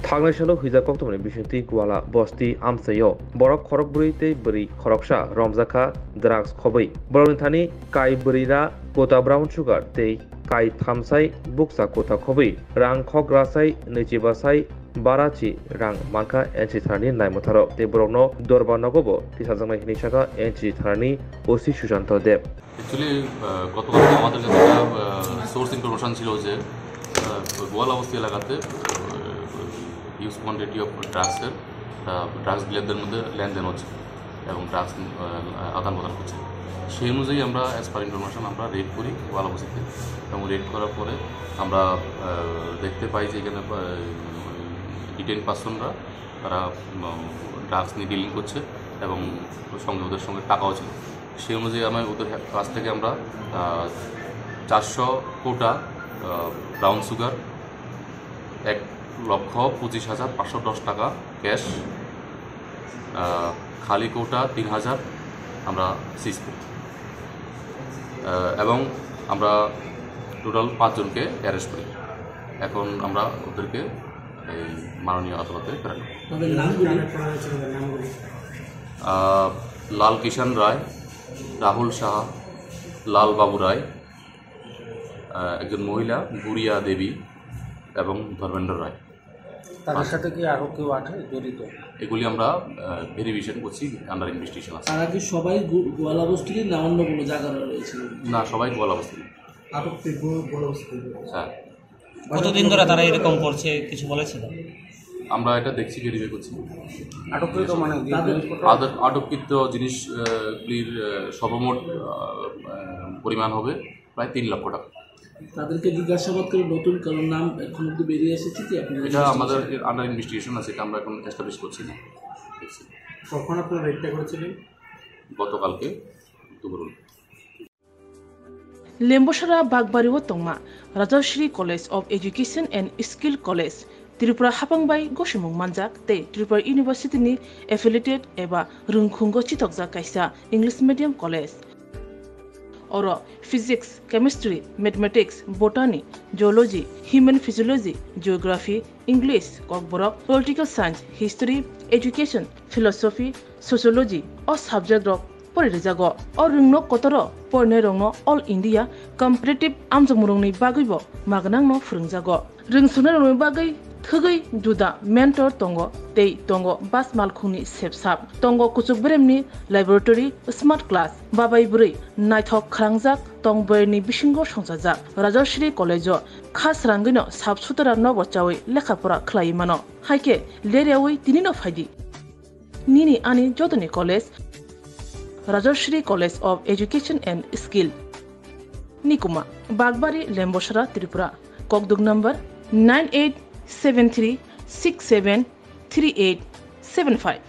थांनाय सालाव हुइजा कक्टमनि बिसुंथि गुवाला बस्ती आमसायो बरक खरक बुरैते बोरै खरकसा रमजाखा द्राग्स खबै बरनथानि काई बोरैरा कोता ब्राउन सुगार ते काई थामसाई बुकसा कोता खबै रां खक रासाई नैजिबासाई बाराची रां मानका एनसि थारनि नायमथारो ते बरकनो दरबा नगबो तिसाजंनाय हिनिसाका एनसि थारनि ओसि सुशाন্ত देव एक्चुअली গতকাল আমাদের কাছে একটা সোর্স ইনফরমেশন ছিল যে গোয়ালাবস্তি এলাকাতে হিউজ কোয়ান্টিটি অফ ড্রাগসের ড্রাগস ডিলারদের মধ্যে লেনদেন হচ্ছে এবং ড্রাগস আদান প্রদান হচ্ছে সেই অনুযায়ী আমরা অ্যাজ পার ইনফরমেশন আমরা রেড করি গোয়ালাবস্তিতে এবং রেড করার পরে আমরা দেখতে পাই যে এখানে ডিটেইন পার্সনরা তারা ড্রাগস নিয়ে ডিলিং করছে এবং সঙ্গে ওদের সঙ্গে টাকাও ছিল সেই অনুযায়ী ওদের কাছ থেকে আমরা 400 কোটা ব্রাউন সুগার 1,25,510 টাকা ক্যাশ খালি কোটা 3,000 আমরা সিজ করি এবং আমরা টোটাল 5 জনকে অ্যারেস্ট করি। এখন আমরা ওদেরকে এই মাননীয় আদালতে প্রেরণ করি। লাল কিষাণ রায়, রাহুল সাহা, লাল বাবু রায়, একজন মহিলা গুড়িয়া দেবী এবং ধর্মেন্দ্র রায়। তাদের সাথে কি আরো কেউ আছে জড়িত? এগুলি আমরা ভেরিফিকেশন করছি, আন্ডার ইনভেস্টিগেশন আছে। তারা কি সবাই গোয়ালাবস্তির না অন্য কোনো জায়গা রয়েছে? না, সবাই গোয়ালাবস্তি। হ্যাঁ। কতদিন ধরে তারা এরকম করছে কিছু বলেছে? আমরা এটা দেখছি, ভেরিফাই করছি। আটককৃত মানে আটককৃত জিনিসগুলির সর্বমোট পরিমাণ হবে প্রায় 3 লক্ষ টাকা। তাদেরকে জিজ্ঞাসাবাদ করে নতুন কারো নাম এখন অব্দি বেরিয়ে এসেছে কি? এটা আমাদের আন্ডার ইনভেস্টিগেশন আছে, এটা আমরা এখন এস্টাবলিশ করছি না। কখন আপনারা রেডটা করেছিলেন? গতকালকে দুপুর। लेम्बोसरा बागबारिव तंगमा Rajshree college of education and skill college Tripura हापांबाई गसिमुंग मानजाक ते त्रिपुरा यूनिवर्सिटी नि एफिलिएटेड एबा रुंखुंगो चितकजा कायसा इंग्लिश मीडियम कलेज और physics, chemistry, mathematics, botany, geology, human physiology, geography, English, Kokborok, political science, history, education, philosophy, sociology और सब्जेक्ट रक परिरेजागो और रुंगनो कतरो परने रंगनो ऑल इंडिया कम्पिटिटिव आमजमुरंनि बागैबो मागनांनो फोरोंजागो रोंसुनो रंगनि बागै थगै जुदा मेंटर तंगो तै तंगो बास मालखुनि सेबसाब तंगो कुचुक ब्रेमनि लैबोरेटरी स्मार्ट क्लास बाबाय बुरै नायथक खरांजाक तंबरनि बिसिंगो संजाजाक राजश्री कलेजो खास रांगैनो साबसुतरा नबचावै लेखाफोरा खलायमानो हायके लेरियावै दिनिनो फायदि निनि आनि जदनि college Rajshree college of education and skill निकुमा बागबारी लेम्बोसरा त्रिपुरा ककदुग नंबर 9873673875।